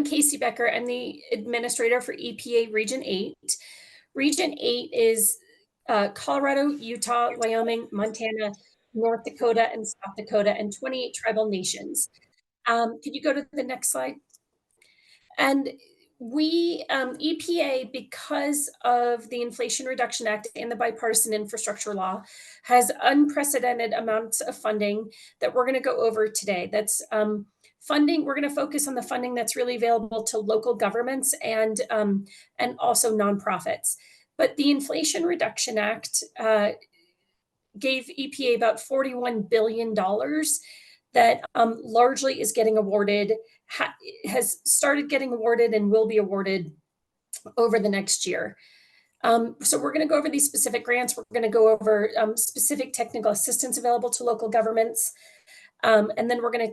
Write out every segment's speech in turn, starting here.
KC Becker. I'm the administrator for EPA Region 8. Region 8 is Colorado, Utah, Wyoming, Montana, North Dakota, and South Dakota, and 28 tribal nations. Could you go to the next slide? And we, EPA, because of the Inflation Reduction Act and the bipartisan infrastructure law, has unprecedented amounts of funding that we're going to go over today. That's funding. We're going to focus on the funding that's really available to local governments and also nonprofits. But the Inflation Reduction Act gave EPA about $41 billion that largely is getting awarded, has started getting awarded and will be awarded over the next year. So we're going to go over these specific grants. We're going to go over specific technical assistance available to local governments. And then we're going to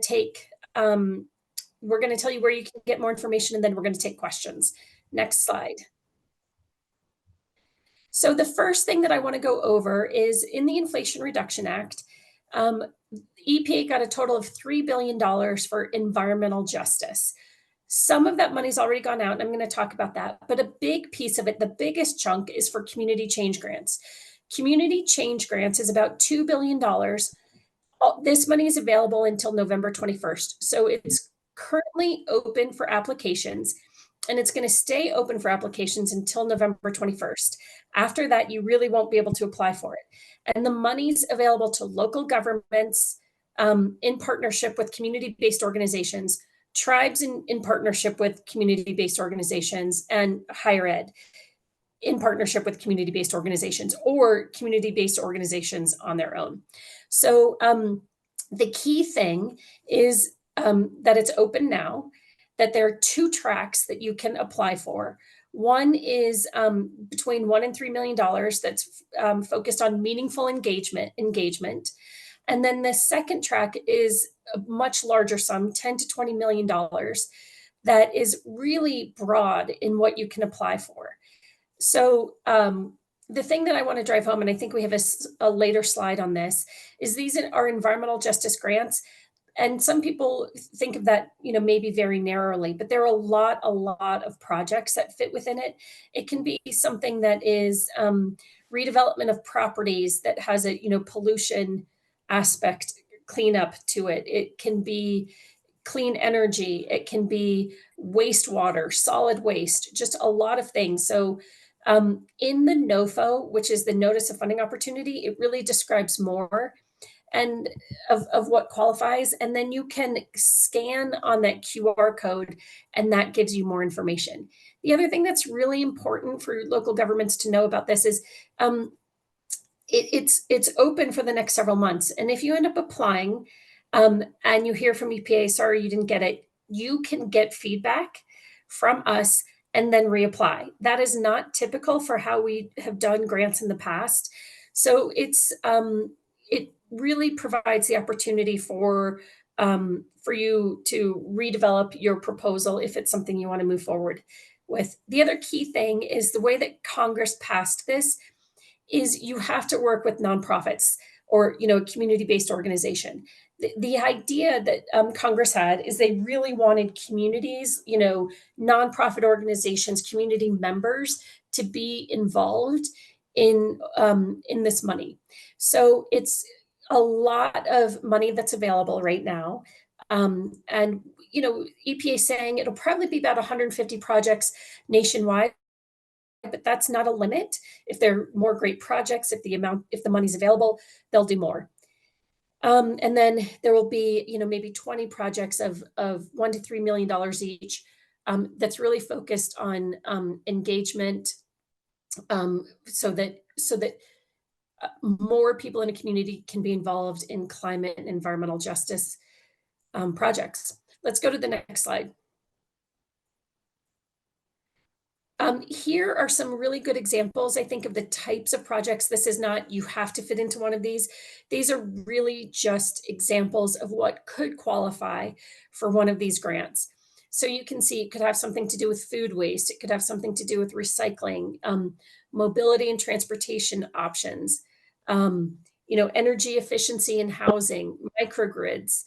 tell you where you can get more information, and then we're going to take questions. Next slide. So the first thing that I want to go over is in the Inflation Reduction Act, EPA got a total of $3 billion for environmental justice. Some of that money's already gone out, and I'm going to talk about that. But a big piece of it, the biggest chunk, is for community change grants. Community change grants is about $2 billion. This money is available until November 21st. So it's currently open for applications, and it's going to stay open for applications until November 21st. After that, you really won't be able to apply for it. And the money's available to local governments in partnership with community-based organizations, tribes in partnership with community-based organizations, and higher ed in partnership with community-based organizations, or community-based organizations on their own. So the key thing is that it's open now, that there are 2 tracks that you can apply for. One is between $1 and $3 million that's focused on meaningful engagement. And then the second track is a much larger sum, $10 to $20 million, that is really broad in what you can apply for. So the thing that I want to drive home, and I think we have a later slide on this, is these are environmental justice grants. And some people think of that, maybe very narrowly, but there are a lot of projects that fit within it. It can be something that is redevelopment of properties that has a, pollution aspect, cleanup to it. It can be clean energy. It can be wastewater, solid waste, just a lot of things. So in the NOFO, which is the Notice of Funding Opportunity, it really describes more and of what qualifies, and then you can scan on that QR code, and that gives you more information. The other thing that's really important for local governments to know about this is it's open for the next several months, and if you end up applying and you hear from EPA, sorry, you didn't get it, you can get feedback from us and then reapply. That is not typical for how we have done grants in the past. So it really provides the opportunity for you to redevelop your proposal if it's something you want to move forward with. The other key thing is the way that Congress passed this is you have to work with nonprofits or a community-based organization. The idea that Congress had is they really wanted communities, nonprofit organizations, community members to be involved in this money. So it's a lot of money that's available right now. And, EPA saying it'll probably be about 150 projects nationwide, but that's not a limit. If there are more great projects, if the money's available, they'll do more. And then there will be, maybe 20 projects of $1 to $3 million each that's really focused on engagement, so that more people in a community can be involved in climate and environmental justice projects. Let's go to the next slide. Here are some really good examples, I think, of the types of projects. This is not, you have to fit into one of these. These are really just examples of what could qualify for one of these grants. So you can see it could have something to do with food waste. It could have something to do with recycling, mobility and transportation options, energy efficiency and housing, microgrids,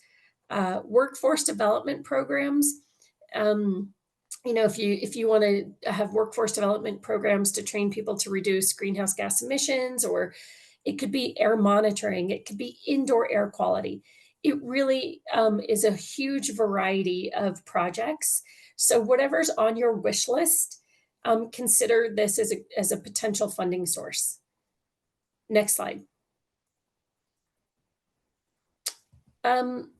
workforce development programs, if you want to have workforce development programs to train people to reduce greenhouse gas emissions, or it could be air monitoring, it could be indoor air quality. It really is a huge variety of projects. So whatever's on your wish list, consider this as a potential funding source. Next slide. Um,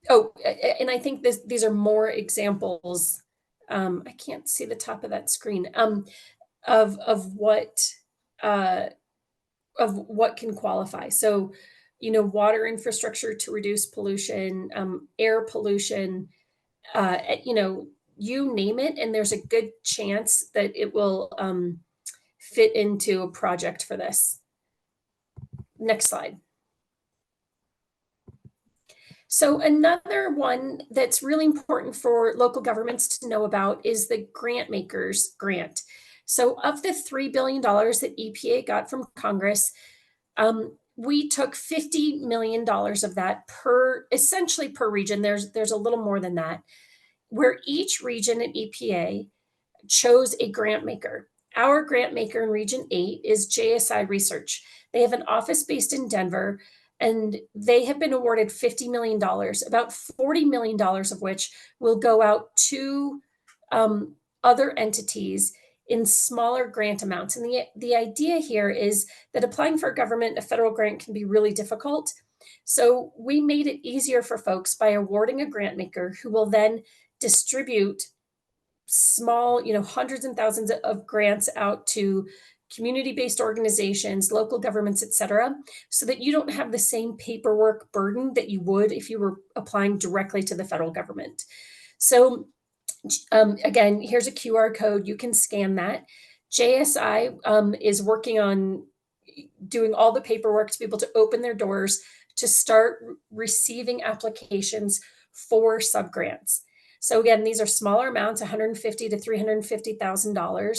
and I think these are more examples. I can't see the top of that screen. Of uh, what can qualify. So, water infrastructure to reduce pollution, air pollution, you name it, and there's a good chance that it will fit into a project for this. Next slide. So another one that's really important for local governments to know about is the Grant Makers Grant. So of the $3 billion that EPA got from Congress, we took $50 million of that essentially per region. There's a little more than that, where each region at EPA chose a grant maker. Our grant maker in Region 8 is JSI Research. They have an office based in Denver, and they have been awarded $50 million, about $40 million of which will go out to other entities in smaller grant amounts. And the idea here is that applying for a federal grant can be really difficult. So we made it easier for folks by awarding a grant maker who will then distribute small, hundreds and thousands of grants out to community-based organizations, local governments, et cetera, so that you don't have the same paperwork burden that you would if you were applying directly to the federal government. So again, here's a QR code. You can scan that. JSI is working on doing all the paperwork to be able to open their doors to start receiving applications for subgrants. So again, these are smaller amounts, $150,000 to $350,000,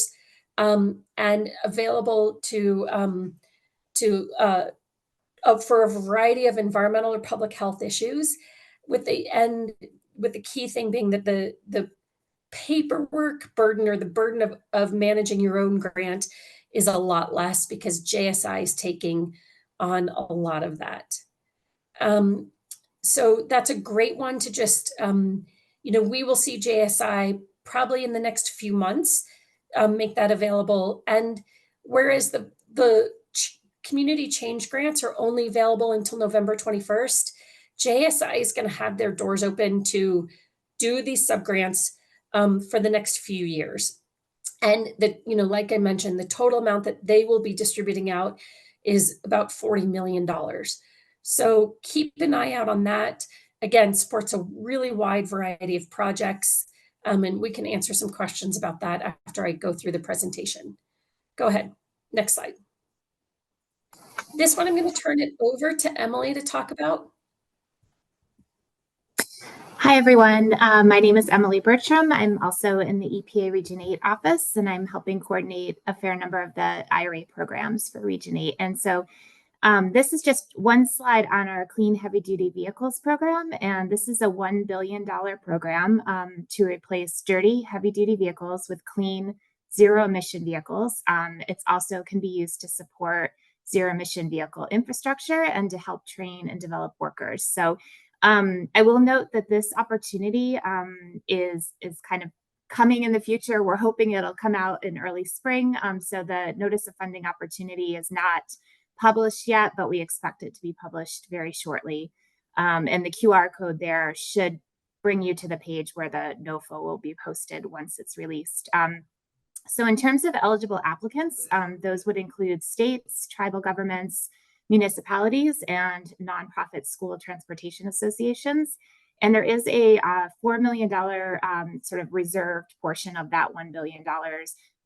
and available for a variety of environmental or public health issues. With the key thing being that the paperwork burden, or the burden of managing your own grant, is a lot less because JSI is taking on a lot of that. So that's a great one to just, we will see JSI probably in the next few months make that available. And whereas the community change grants are only available until November 21st, JSI is going to have their doors open to do these subgrants for the next few years. And like I mentioned, the total amount that they will be distributing out is about $40 million. So keep an eye out on that. Again, supports a really wide variety of projects, and we can answer some questions about that after I go through the presentation. Go ahead. Next slide. This one I'm going to turn it over to Emily to talk about. Hi, everyone. My name is Emily Bertram. I'm also in the EPA Region 8 office, and I'm helping coordinate a fair number of the IRA programs for Region 8. And so this is just one slide on our Clean Heavy Duty Vehicles program. And this is a $1 billion program to replace dirty heavy duty vehicles with clean zero emission vehicles. It's also can be used to support zero emission vehicle infrastructure and to help train and develop workers. So I will note that this opportunity is kind of coming in the future. We're hoping it'll come out in early spring. So the notice of funding opportunity is not published yet, but we expect it to be published very shortly. And the QR code there should bring you to the page where the NOFO will be posted once it's released. So in terms of eligible applicants, those would include states, tribal governments, municipalities, and nonprofit school transportation associations. And there is a $4 million sort of reserved portion of that $1 billion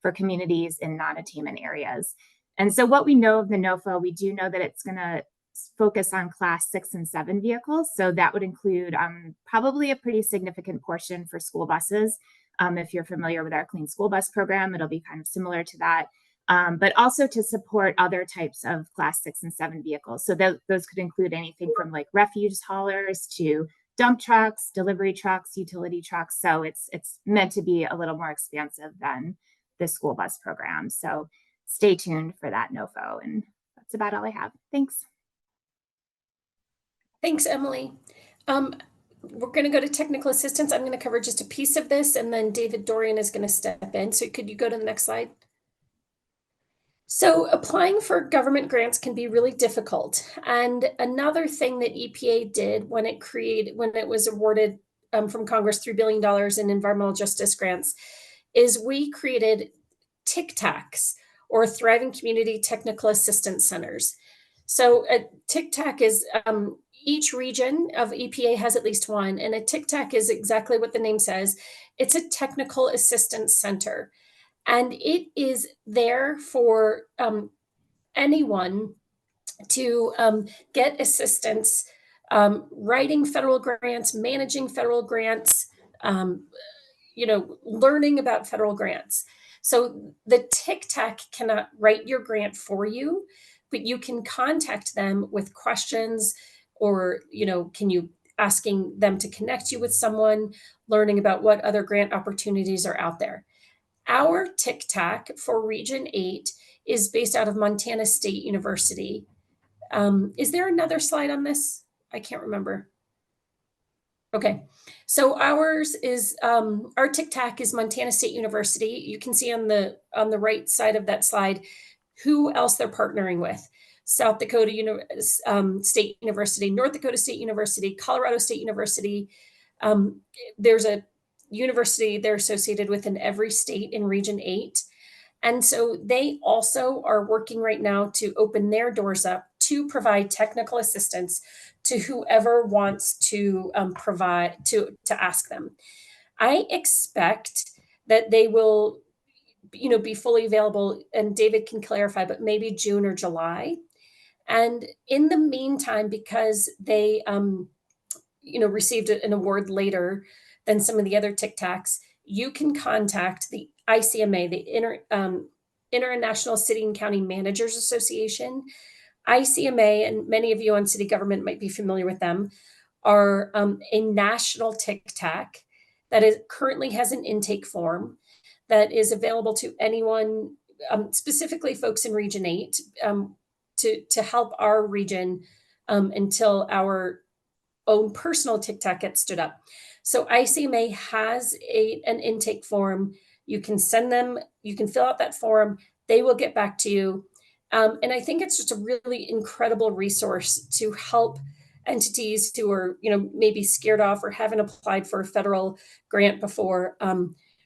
for communities in non-attainment areas. And so what we know of the NOFO, we do know that it's going to focus on class 6 and 7 vehicles. So that would include probably a pretty significant portion for school buses. If you're familiar with our Clean School Bus program, it'll be kind of similar to that. But also to support other types of class 6 and 7 vehicles. So those could include anything from like refuse haulers to dump trucks, delivery trucks, utility trucks. So it's meant to be a little more expansive than the school bus program. So stay tuned for that NOFO. And that's about all I have. Thanks. Thanks, Emily. We're going to go to technical assistance. I'm going to cover just a piece of this, and then David Dorian is going to step in. So could you go to the next slide? So applying for government grants can be really difficult. And another thing that EPA did when it was awarded from Congress $3 billion in environmental justice grants is we created TICTACs, or Thriving Community Technical Assistance Centers. So a TICTAC is each region of EPA has at least one, and a TICTAC is exactly what the name says. It's a technical assistance center. And it is there for anyone to get assistance writing federal grants, managing federal grants, learning about federal grants. So the TICTAC cannot write your grant for you, but you can contact them with questions, or can you asking them to connect you with someone, learning about what other grant opportunities are out there. Our TICTAC for Region 8 is based out of Montana State University. Is there another slide on this? I can't remember. Okay, so ours is our TICTAC is Montana State University. You can see on the right side of that slide who else they're partnering with. South Dakota State University, North Dakota State University, Colorado State University. There's a university they're associated with in every state in Region 8. And so they also are working right now to open their doors up to provide technical assistance to whoever wants to provide to ask them. I expect that they will, be fully available, and David can clarify, but maybe June or July. And in the meantime, because they, received an award later than some of the other TICTACs, you can contact the ICMA, the International City and County Managers Association. ICMA, and many of you on city government might be familiar with them, are a national TICTAC that currently has an intake form that is available to anyone, specifically folks in Region 8, to help our region until our own personal TICTAC gets stood up. So ICMA has an intake form. You can send them, you can fill out that form. They will get back to you. And I think it's just a really incredible resource to help entities who are, maybe scared off or haven't applied for a federal grant before,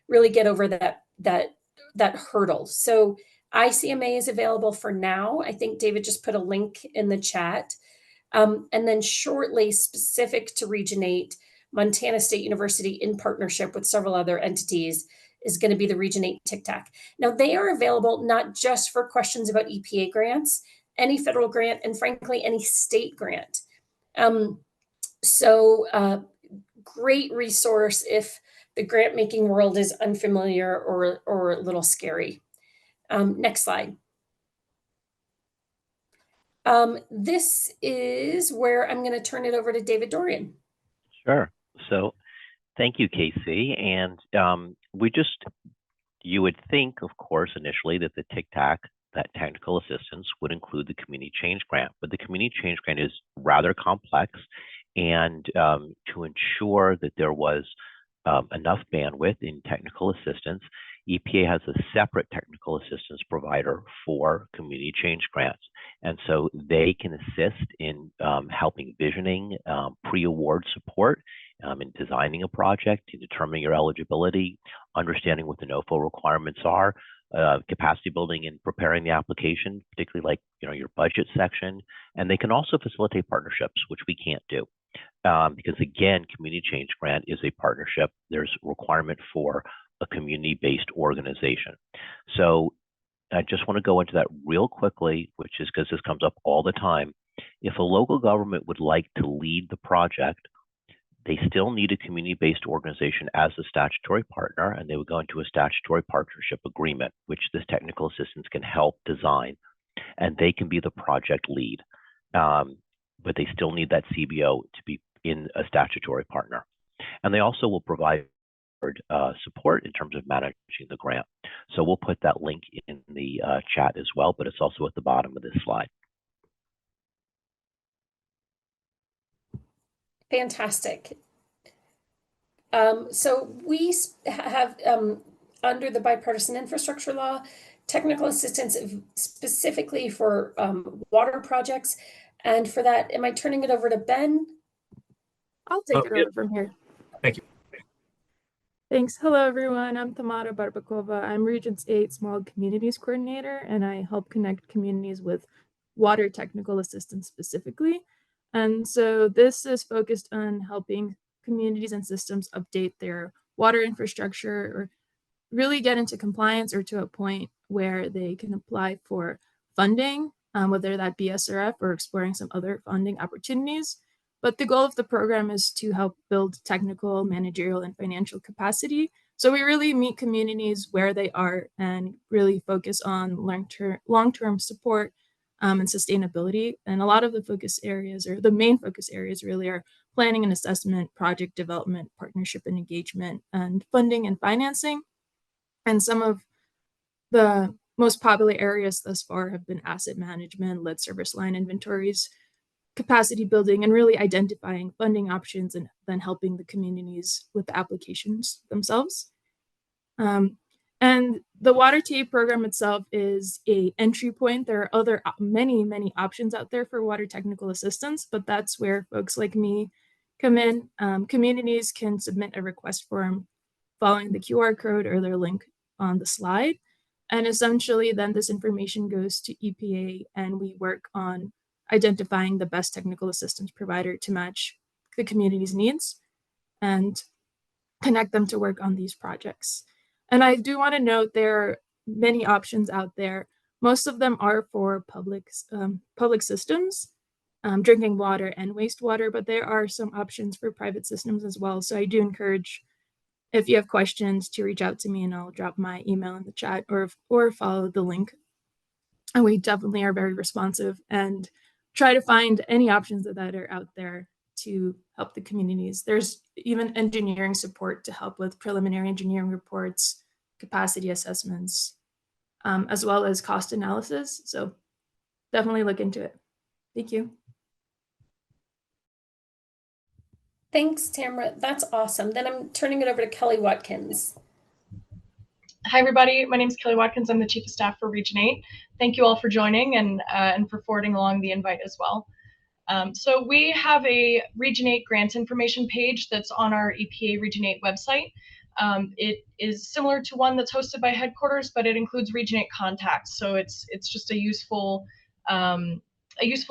really get over that hurdle. So ICMA is available for now. I think David just put a link in the chat. And then shortly, specific to Region 8, Montana State University, in partnership with several other entities, is going to be the Region 8 TICTAC. Now, they are available not just for questions about EPA grants, any federal grant, and frankly, any state grant. Great resource if the grant-making world is unfamiliar or a little scary. Next slide. This is where I'm going to turn it over to David Dorian. Sure. So thank you, Casey. And you would think, of course, initially that the TICTAC, that technical assistance, would include the community change grant, but the community change grant is rather complex. And to ensure that there was enough bandwidth in technical assistance, EPA has a separate technical assistance provider for community change grants. And so they can assist in helping visioning, pre-award support, in designing a project, in determining your eligibility, understanding what the NOFO requirements are, capacity building and preparing the application, particularly like your budget section. And they can also facilitate partnerships, which we can't do. Because again, community change grant is a partnership. There's a requirement for a community-based organization. So I just want to go into that real quickly, which is because this comes up all the time. If a local government would like to lead the project, they still need a community-based organization as a statutory partner, and they would go into a statutory partnership agreement, which this technical assistance can help design, and they can be the project lead. But they still need that CBO to be in a statutory partner. And they also will provide support in terms of managing the grant. So we'll put that link in the chat as well, but it's also at the bottom of this slide. Fantastic. So we have, under the bipartisan infrastructure law, technical assistance specifically for water projects. And for that, am I turning it over to Ben? I'll take it over from here. Thank you. Thanks. Hello, everyone. I'm Tamara Barbakova. I'm Regions 8 Small Communities Coordinator, and I help connect communities with water technical assistance specifically. And so this is focused on helping communities and systems update their water infrastructure or really get into compliance or to a point where they can apply for funding, whether that be SRF or exploring some other funding opportunities. But the goal of the program is to help build technical, managerial, and financial capacity. So we really meet communities where they are and really focus on long-term support and sustainability. And a lot of the focus areas, or the main focus areas really, are planning and assessment, project development, partnership and engagement, and funding and financing. And some of the most popular areas thus far have been asset management, lead service line inventories, capacity building, and really identifying funding options and then helping the communities with the applications themselves. And the Water TA program itself is an entry point. There are other many options out there for water technical assistance, but that's where folks like me come in. Communities can submit a request form following the QR code or their link on the slide. And essentially then this information goes to EPA and we work on identifying the best technical assistance provider to match the community's needs and connect them to work on these projects. And I do want to note there are many options out there. Most of them are for public systems, drinking water and wastewater, but there are some options for private systems as well. So I do encourage, if you have questions, to reach out to me and I'll drop my email in the chat or follow the link. And we definitely are very responsive and try to find any options that are out there to help the communities. There's even engineering support to help with preliminary engineering reports, capacity assessments, as well as cost analysis. So definitely look into it. Thank you. Thanks, Tamara. That's awesome. Then I'm turning it over to Kelly Watkins. Hi, everybody. My name is Kelly Watkins. I'm the Chief of Staff for Region 8. Thank you all for joining and for forwarding along the invite as well. So we have a Region 8 grants information page that's on our EPA Region 8 website. It is similar to one that's hosted by headquarters, but it includes Region 8 contacts. So it's just a useful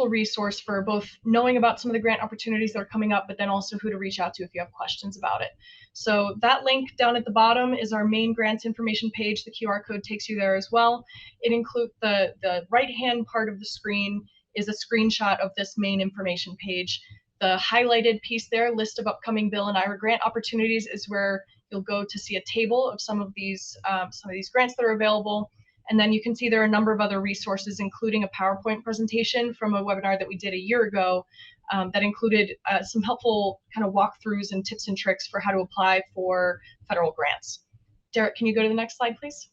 resource for both knowing about some of the grant opportunities that are coming up, but then also who to reach out to if you have questions about it. So that link down at the bottom is our main grants information page. The QR code takes you there as well. It includes the right-hand part of the screen is a screenshot of this main information page. The highlighted piece there, list of upcoming bill and IRA grant opportunities, is where you'll go to see a table of some of these grants that are available. And then you can see there are a number of other resources, including a PowerPoint presentation from a webinar that we did a year ago that included some helpful kind of walkthroughs and tips and tricks for how to apply for federal grants. Derek, can you go to the next slide, please?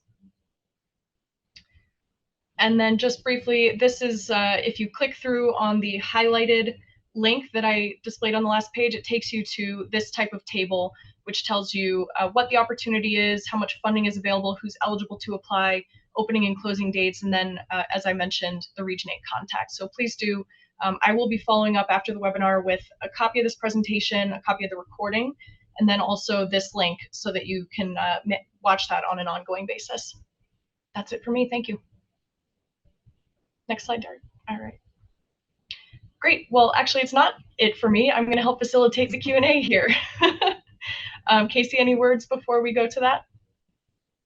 And then just briefly, this is, if you click through on the highlighted link that I displayed on the last page, it takes you to this type of table, which tells you what the opportunity is, how much funding is available, who's eligible to apply, opening and closing dates, and then, as I mentioned, the Region 8 contact. So please do. I will be following up after the webinar with a copy of this presentation, a copy of the recording, and then also this link so that you can watch that on an ongoing basis. That's it for me. Thank you. Next slide, Derek. All right. Great. Well, actually, it's not it for me. I'm going to help facilitate the Q&A here. Casey, any words before we go to that?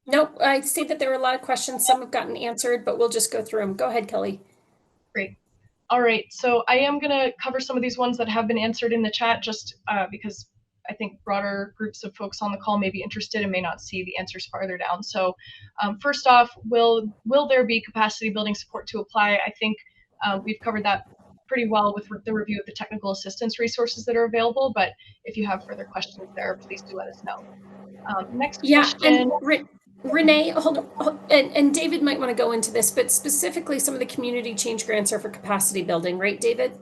Nope. I see that there were a lot of questions. Some have gotten answered, but we'll just go through them. Go ahead, Kelly. Great. All right. So I am going to cover some of these ones that have been answered in the chat just because I think broader groups of folks on the call may be interested and may not see the answers farther down. So first off, will there be capacity building support to apply? I think we've covered that pretty well with the review of the technical assistance resources that are available, but if you have further questions there, please do let us know. Next Yeah, question. and Renee, hold on, and David might want to go into this, but specifically some of the community change grants are for capacity building, right, David?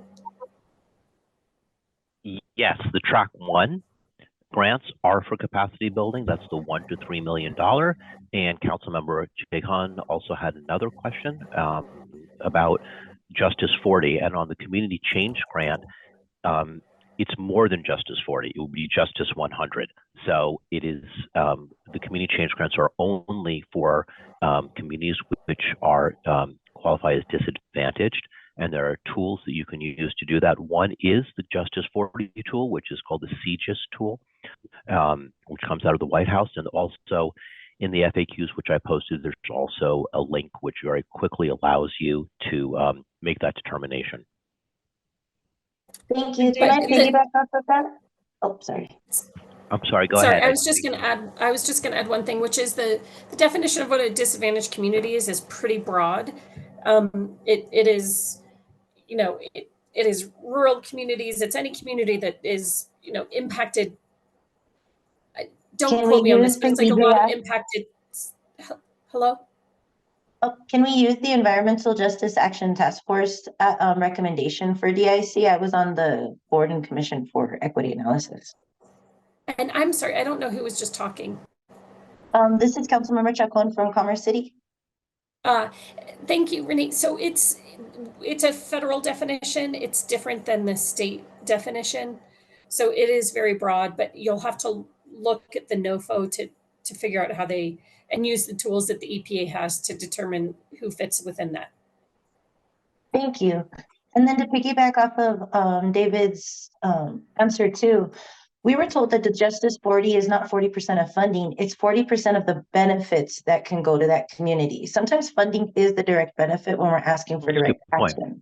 Yes, the track 1 grants are for capacity building. That's the $1 to $3 million. And Councilmember Jahan also had another question about Justice 40. And on the community change grant, it's more than Justice 40. It will be Justice 100. So it is the community change grants are only for communities which are qualify as disadvantaged. And there are tools that you can use to do that. One is the Justice 40 tool, which is called the CGIS tool, which comes out of the White House. And also in the FAQs, which I posted, there's also a link which very quickly allows you to make that determination. Thank you. Can I piggyback off of that? Oh, sorry. I'm sorry, go ahead. I was just going to add one thing, which is the definition of what a disadvantaged community is pretty broad. It is, you know, it is rural communities. It's any community that is, you know, impacted. Don't quote me on this, but it's like a lot of impacted. Hello? Oh, can we use the Environmental Justice Action Task Force recommendation for DIC? I was on the board and commission for equity analysis. And I'm sorry, I don't know who was just talking. This is Councilmember Chacon from Commerce City. Thank you, Renee. So it's a federal definition. It's different than the state definition. So it is very broad, but you'll have to look at the NOFO to figure out how they, and use the tools that the EPA has to determine who fits within that. Thank you. And then to piggyback off of David's answer too, we were told that the Justice 40 is not 40% of funding, it's 40% of the benefits that can go to that community. Sometimes funding is the direct benefit when we're asking for direct action.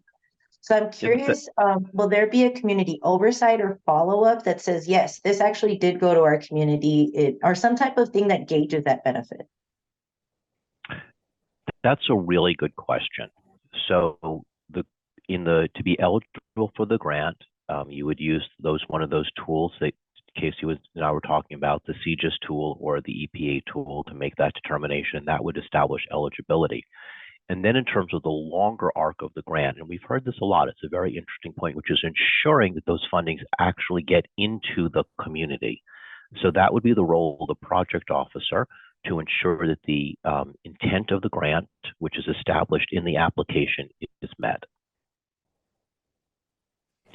So I'm curious, will there be a community oversight or follow-up that says, yes, this actually did go to our community, or some type of thing that gauges that benefit? That's a really good question. So to be eligible for the grant, you would use one of those tools that Casey and I were talking about, the CGIS tool or the EPA tool, to make that determination. That would establish eligibility. And then in terms of the longer arc of the grant, and we've heard this a lot, it's a very interesting point, which is ensuring that those fundings actually get into the community. So that would be the role of the project officer to ensure that the intent of the grant, which is established in the application, is met.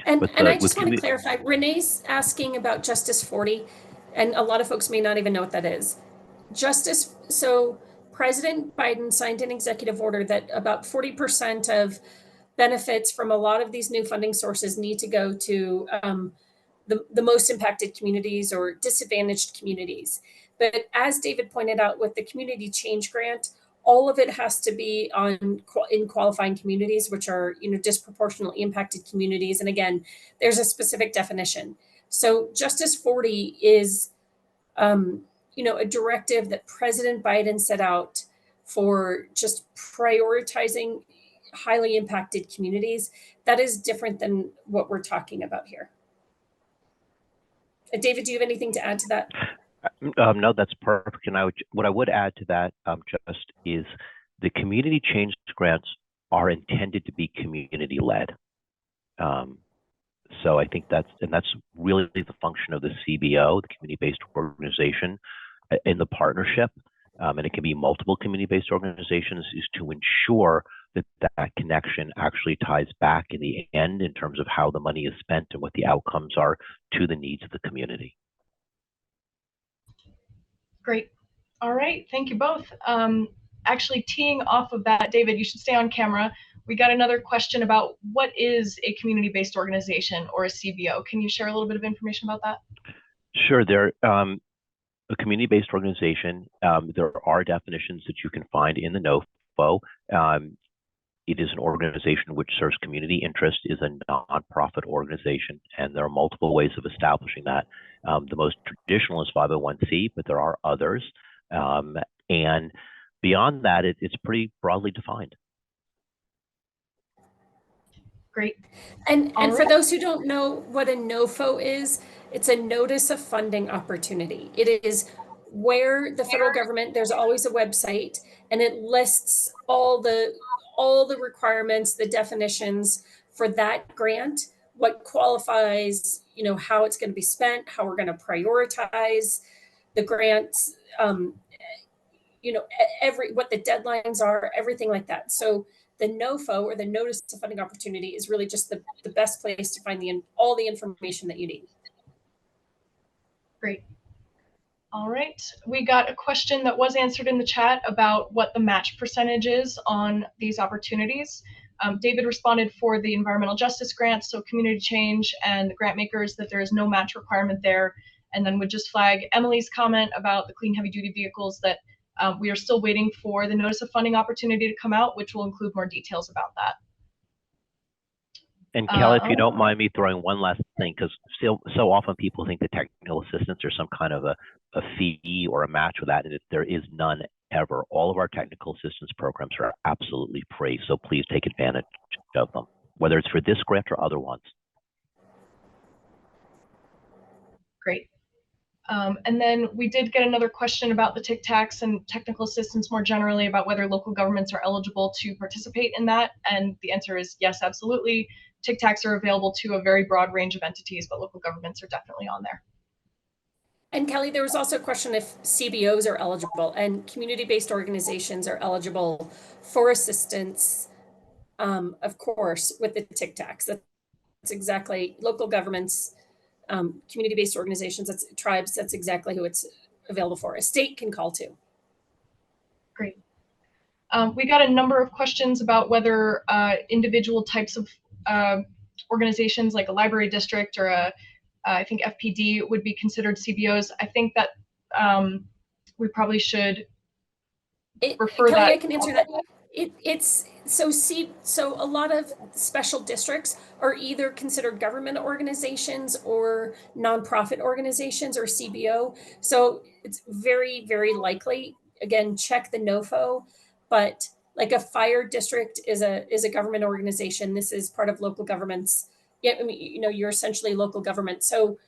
And I just want to clarify, Renee's asking about Justice 40, and a lot of folks may not even know what that is. So President Biden signed an executive order that about 40% of benefits from a lot of these new funding sources need to go to the most impacted communities or disadvantaged communities. But as David pointed out with the community change grant, all of it has to be in qualifying communities, which are, you know, disproportionately impacted communities. And again, there's a specific definition. So Justice 40 is, you know, a directive that President Biden set out for just prioritizing highly impacted communities. That is different than what we're talking about here. David, do you have anything to add to that? No, that's perfect. And what I would add to that just is the community change grants are intended to be community led. So I think that's really the function of the CBO, the community-based organization, in the partnership. And it can be multiple community-based organizations, is to ensure that that connection actually ties back in the end in terms of how the money is spent and what the outcomes are to the needs of the community. Great. All right. Thank you both. Actually, teeing off of that, David, you should stay on camera. We got another question about what is a community-based organization or a CBO. Can you share a little bit of information about that? Sure. A community-based organization, there are definitions that you can find in the NOFO. It is an organization which serves community interest, is a nonprofit organization, and there are multiple ways of establishing that. The most traditional is 501c, but there are others. And beyond that, it's pretty broadly defined. Great. And All for right. those who don't know what a NOFO is, it's a notice of funding opportunity. It is where the federal government, there's always a website, and it lists all the requirements, the definitions for that grant, what qualifies, how it's going to be spent, how we're going to prioritize the grants, what the deadlines are, everything like that. So the NOFO, or the Notice of Funding Opportunity, is really just the best place to find all the information that you need. Great. All right. We got a question that was answered in the chat about what the match percentage is on these opportunities. David responded for the environmental justice grants, so community change and the grant makers, that there is no match requirement there. And then would just flag Emily's comment about the clean heavy duty vehicles, that we are still waiting for the notice of funding opportunity to come out, which will include more details about that. And Kelly, if you don't mind me throwing one last thing, because so often people think that technical assistance or some kind of a fee or a match with that, and there is none ever. All of our technical assistance programs are absolutely free, so please take advantage of them, whether it's for this grant or other ones. Great. And then we did get another question about the TIC tax and technical assistance more generally, about whether local governments are eligible to participate in that. And the answer is yes, absolutely. TIC tax are available to a very broad range of entities, but local governments are definitely on there. And Kelly, there was also a question if CBOs are eligible, and community-based organizations are eligible for assistance, of course, with the TIC tax. That's exactly local governments, community-based organizations, that's tribes, that's exactly who it's available for. A state can call too. Great. We got a number of questions about whether individual types of organizations, like a library district or I think FPD, would be considered CBOs. I think that we probably should refer Kelly, that. I can answer that. So a lot of special districts are either considered government organizations or nonprofit organizations, or CBO. So it's very, very likely, again, check the NOFO, but like a fire district is a government organization. This is part of local governments. Yeah, I mean, you're essentially local government. So,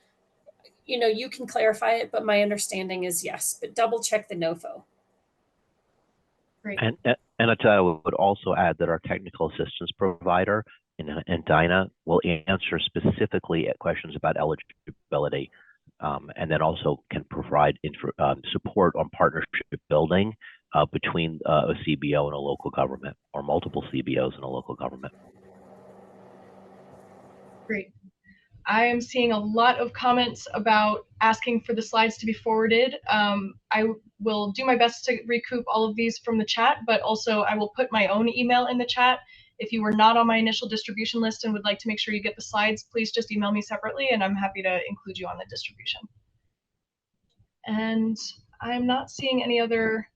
you can clarify it, but my understanding is yes, but double check the NOFO. Great. And I would also add that our technical assistance provider in Dinah will answer specifically at questions about eligibility, and then also can provide support on partnership building between a CBO and a local government, or multiple CBOs and a local government. Great. I am seeing a lot of comments about asking for the slides to be forwarded. I will do my best to recoup all of these from the chat, but also I will put my own email in the chat. If you were not on my initial distribution list and would like to make sure you get the slides, please just email me separately and I'm happy to include you on the distribution. And I'm not seeing any other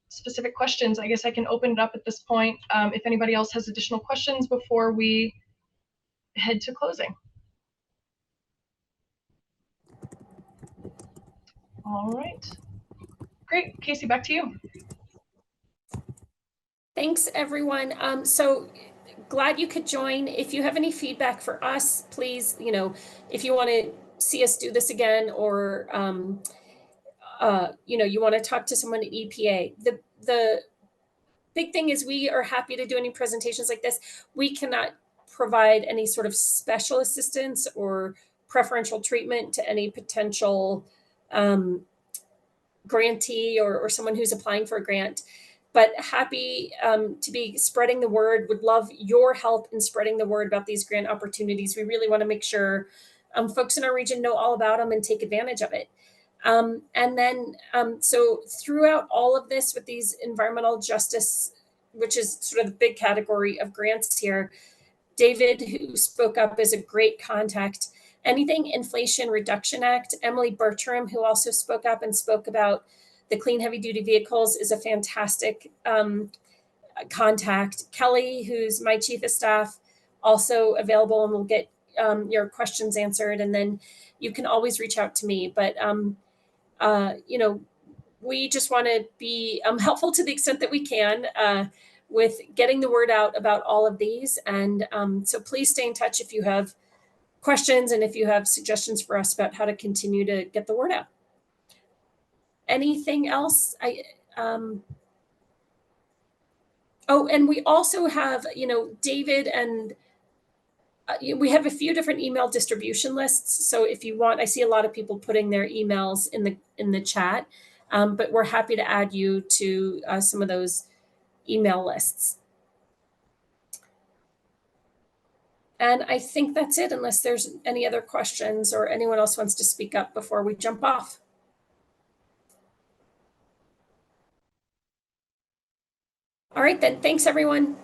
specific questions. I guess I can open it up at this point if anybody else has additional questions before we head to closing. All right. Great. Casey, back to you. Thanks, everyone. So glad you could join. If you have any feedback for us, please, if you want to see us do this again, or, you want to talk to someone at EPA. The big thing is we are happy to do any presentations like this. We cannot provide any sort of special assistance or preferential treatment to any potential grantee or someone who's applying for a grant, but happy to be spreading the word. Would love your help in spreading the word about these grant opportunities. We really want to make sure folks in our region know all about them and take advantage of it. And then, so throughout all of this with these environmental justice, which is sort of the big category of grants here, David, who spoke up, is a great contact. Anything Inflation Reduction Act, Emily Bertram, who also spoke up and spoke about the clean heavy duty vehicles, is a fantastic contact. Kelly, who's my chief of staff, also available, and will get your questions answered. And then you can always reach out to me. But we just want to be helpful to the extent that we can. with getting the word out about all of these. And so please stay in touch if you have questions and if you have suggestions for us about how to continue to get the word out. Anything else? Oh, and we also have, David and we have a few different email distribution lists. So if you want, I see a lot of people putting their emails in the chat, but we're happy to add you to some of those email lists. And I think that's it, unless there's any other questions or anyone else wants to speak up before we jump off. All right, then. Thanks, everyone.